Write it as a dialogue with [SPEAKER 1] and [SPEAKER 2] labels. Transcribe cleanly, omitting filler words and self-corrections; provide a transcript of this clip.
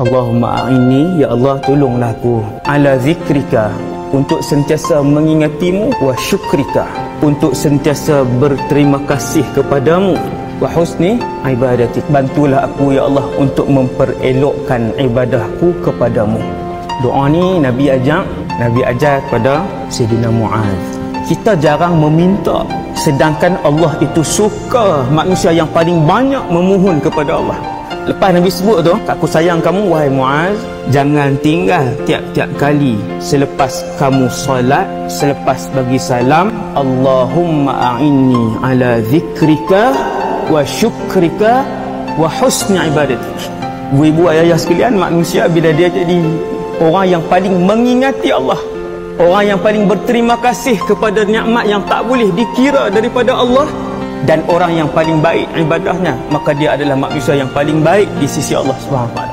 [SPEAKER 1] Allahumma a'inni, ya Allah tolonglah aku, ala zikrika, untuk sentiasa mengingatimu, wa syukrika, untuk sentiasa berterima kasih kepadamu, wa husni ibadatik, bantulah aku ya Allah untuk memperelokkan ibadahku kepadamu. Doa ni Nabi ajar kepada Sayyidina Muaz. Kita jarang meminta, sedangkan Allah itu suka manusia yang paling banyak memohon kepada Allah. Lepas Nabi sebut tu, aku sayang kamu wahai Muaz, jangan tinggal tiap-tiap kali selepas kamu solat, selepas bagi salam, Allahumma a'inni ala zikrika wa syukrika wa husni ibadatik. Ibu ayah sekalian, manusia bila dia jadi orang yang paling mengingati Allah, orang yang paling berterima kasih kepada nikmat yang tak boleh dikira daripada Allah, dan orang yang paling baik ibadahnya, maka dia adalah manusia yang paling baik di sisi Allah Subhanahu wa taala.